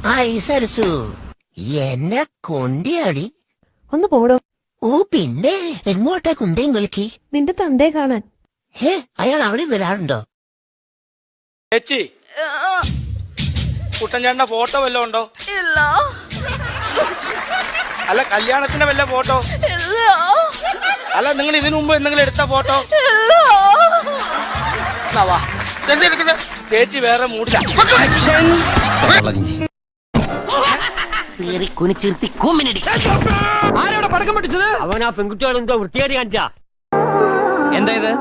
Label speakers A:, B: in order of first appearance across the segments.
A: Hi Sarasu, എന്നെ കൊണ്ടിയാടി.
B: ഒന്ന് പോടോ.
A: ഓ പിന്നെ എങ്ങോട്ടാ കുണ്ടേം കളിക്ക്?
B: നിന്റെ തന്തയെ കാണാൻ.
A: അയാൾ അവിടെ വരാറുണ്ടോ?
C: ചേച്ചി, കുട്ടൻചേട്ടന്റെ ഫോട്ടോ വല്ലതും ഉണ്ടോ?
D: ഇല്ല.
C: അല്ല, കല്യാണത്തിന്റെ വല്ല ഫോട്ടോ?
D: ഇല്ല.
C: അല്ല, നിങ്ങൾ ഇതിനു മുമ്പ് എന്തെങ്കിലും എടുത്ത ഫോട്ടോ?
D: ഇല്ല.
C: ചേച്ചി വേറെ മൂടില്ല.
E: ആരവിടെ പടക്കം പൊട്ടിച്ചത്? അവൻ ആ പെൺകുട്ടികൾ എന്തോ വൃത്തിയാടി കാണിച്ചാ. എന്താ ഇത്?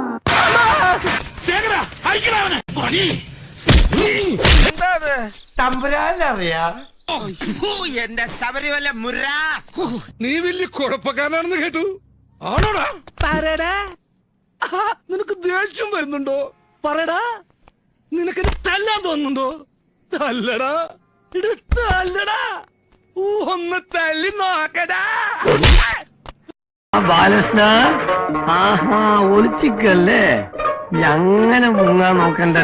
F: എന്റെ ശബരിമല മുര.
G: നീ വലിയ കുഴപ്പക്കാരനാണെന്ന് കേട്ടു. ആണോടാ?
E: പറടാ.
G: നിനക്ക് ദേഷ്യം വരുന്നുണ്ടോ? പറടാ. നിനക്ക് തല്ലാൻ തോന്നുന്നുണ്ടോ? തല്ലടാ, തല്ലടാ, ഒന്ന് തല്ലി നോക്കടാ.
E: ബാലകൃഷ്ണ, ആഹാ ഒളിച്ചിക്കല്ലേ, അങ്ങനെ മുങ്ങാൻ നോക്കണ്ട.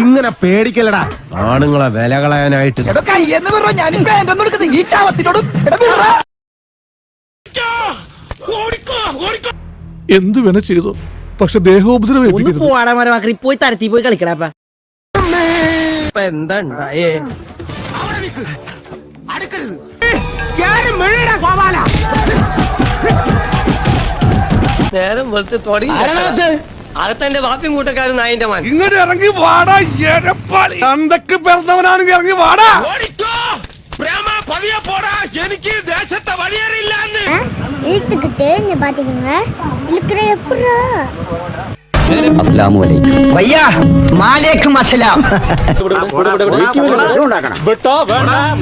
F: ഇങ്ങനെ പേടിക്കലടാ ആണുങ്ങളെ വില കളയാനായിട്ട്.
G: എന്തു വേണ ചെയ്തോ, പക്ഷെ ദേഹോപദ്രവേൽപ്പിക്കരുത്.
E: പോയി തരത്തി പോയി കളിക്കടാ. എന്താ ഉണ്ടായേ? നേരം വെളുത്ത് തുടങ്ങി. അകത്തെന്റെ വാപ്പിയും കൂട്ടക്കാരും നായിന്റെ മാൻ.
G: ഇങ്ങോട്ട് ഇറങ്ങി വാടാ, എന്തൊക്കെ പിറന്നവനാണെങ്കിൽ ഇറങ്ങി വാടാ. എനിക്ക് ദേശത്തെ വഴിയേറിയില്ല.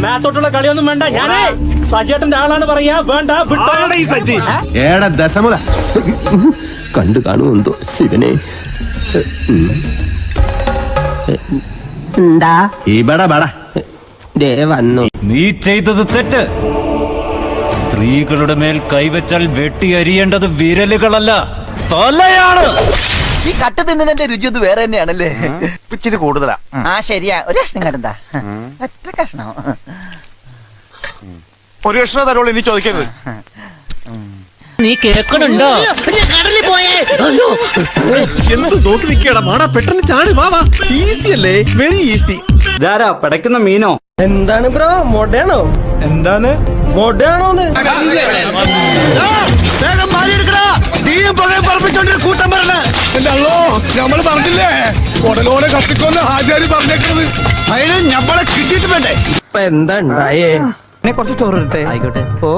E: മേത്തോട്ടുള്ള കളിയൊന്നും വേണ്ട. ഞാനേ സജേട്ടന്റെ ആളാണ് പറയാ. വേണ്ട
F: ഏടാ ദശമുല
E: കണ്ടു കാണുമെന്തോ ശിവനെ. എന്താ
F: ഇവിടെ ബട
E: വന്നു.
H: നീ ചെയ്തത് തെറ്റ്. സ്ത്രീകളുടെ മേൽ കൈവച്ചാൽ വെട്ടിയരിയേണ്ടത് വിരലുകളല്ല, തലയാണ്.
I: ഈ കട്ട് തിന്നതിന്റെ രുചി ഒന്ന് വേറെ തന്നെയാണല്ലേ? ഇച്ചിരി കൂടുതലാ. ആ ശരിയാ, ഒരു കഷ്ണം കണ്ടെന്താ? ഒറ്റ കഷ്ണം.
F: ഒരു കഷ്ണം തരുള്ളൂ, ഇനി ചോദിക്കരുത്.
E: നീ കേൾക്കണുണ്ടോ?
F: എന്ത് നോക്കി നിൽക്കടാ മാടാ, പെട്ടെന്ന് ചാടി വാ. ഈസി അല്ലേ, വെരി ഈസി.
H: ഇതാരാ പടക്കുന്ന മീനോ?
E: എന്താണ് ബ്രോ, മൊടയാണോ?
H: എന്താണ്
E: മൊടയാണോന്ന്?
G: നമ്മള് പറഞ്ഞില്ലേ ഉടലോടെ കത്തിക്കൊന്ന് ആചാരി പറഞ്ഞേക്കുന്നത്. അതിന് ഞമ്മളെ കിട്ടിയിട്ട് വേണ്ടേ?
E: ഇപ്പൊ എന്താ ഉണ്ടായേ?
I: കുറച്ച് ചോറിട്ടെ. ആയിക്കോട്ടെ. ഓ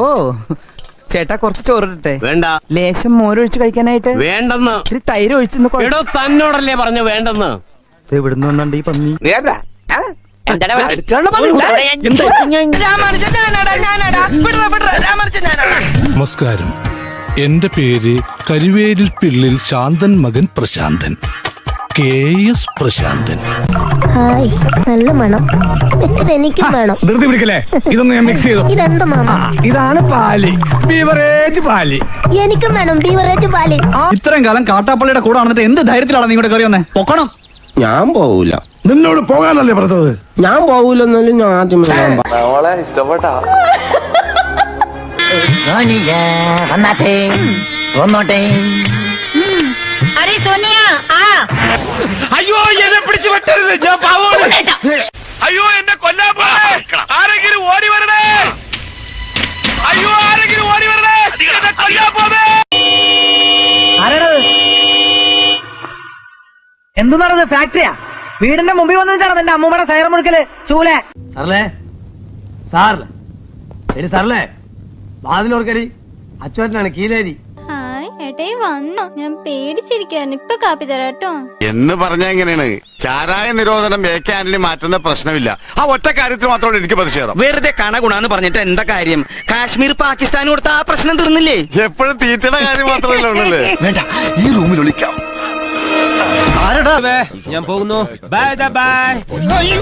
I: ചേട്ടാ, കുറച്ച് ചോറിട്ടെ.
F: വേണ്ട.
I: ലേശം മോരൊഴിച്ച് കഴിക്കാനായിട്ട്.
F: വേണ്ടെന്ന്.
I: ഇത്തിരി തൈര് ഒഴിച്ചെന്ന്.
F: തന്നോടല്ലേ പറഞ്ഞു വേണ്ടെന്ന്.
I: എവിടുന്ന് വന്നുണ്ട് ഈ പന്നി?
G: നമസ്കാരം, എന്റെ പേര് കരുവേലിൽ പിള്ളിൽ ശാന്തൻ മകൻ പ്രശാന്തൻ, KS പ്രശാന്തൻ.
B: നല്ല മണം. എനിക്കും വേണം.
G: ധൃതി പിടിക്കല്ലേ, ഇതൊന്ന് ഞാൻ മിക്സ് ചെയ്തു.
B: ഇതെന്താ മാമ?
G: ഇതാണ് പാല്, ബീവറേജ് പാല്.
B: എനിക്കും വേണം ബീവറേജ് പാല്.
F: ഇത്രയും കാലം കാട്ടാപ്പള്ളിയുടെ കൂടെ വന്നിട്ട് എന്ത് ധൈര്യത്തിലാണ് നീ ഇങ്ങോട്ട് കയറി വന്നേ? പൊക്കണം.
E: ഞാൻ പോവൂല.
G: നിന്നോട് പോകാനല്ലേ പറഞ്ഞത്?
E: ഞാൻ പോവൂലെന്നാലും ഞാൻ ആദ്യം
I: ഇഷ്ടപ്പെട്ടാ
F: അയ്യോ, എന്നെ പിടിച്ചു വെട്ടരുത്, ഞാൻ പാവോട്.
C: അയ്യോ, എന്നെ കൊല്ലാൻ പോലെ ആരെങ്കിലും ഓടി വരണേ. അയ്യോ, ആരെങ്കിലും ഓടി വരണേ. എന്നെ കൊല്ലാൻ പോലെ.
E: എന്തു നടന്നത്? ഫാക്ടറിയാ? വീടിന്റെ മുമ്പിൽ വന്നിട്ടാണ് എന്റെ അമ്മൂമ്മയുടെ സൈറ മുഴുക്കല്. ചൂലേ സാറല്ലേ, സാറില്ലേ, ശരി സാറല്ലേ, വാതിലോർക്കരി. അച്ചുവേട്ടനാണ് കീലേരി.
J: ഹായ് ഏട്ടായി വന്നോ? ഞാൻ പേടിച്ചിരിക്കായിരുന്നു. ഇപ്പൊ കാപ്പി തരാട്ടോ.
F: എന്ന് പറഞ്ഞ എങ്ങനെയാണ്? ചാരായ നിരോധനം ആന്റണി മാറ്റുന്ന പ്രശ്നമില്ല. ആ ഒറ്റ കാര്യത്തിൽ മാത്രമേ എനിക്ക് പ്രതിഷേധം.
I: വെറുതെ കണഗുണാന്ന് പറഞ്ഞിട്ട് എന്താ കാര്യം? കാശ്മീർ പാകിസ്ഥാൻ കൊടുത്ത ആ പ്രശ്നം തീർന്നില്ലേ?
F: എപ്പോഴും തീറ്റയുടെ കാര്യം മാത്രമല്ല ഉള്ളല്ലേ?
I: വേണ്ട, ഈ റൂമിൽ ഒളിക്കാം.
F: ഞാൻ പോകുന്നു. Bye bye.
G: അയ്യോ,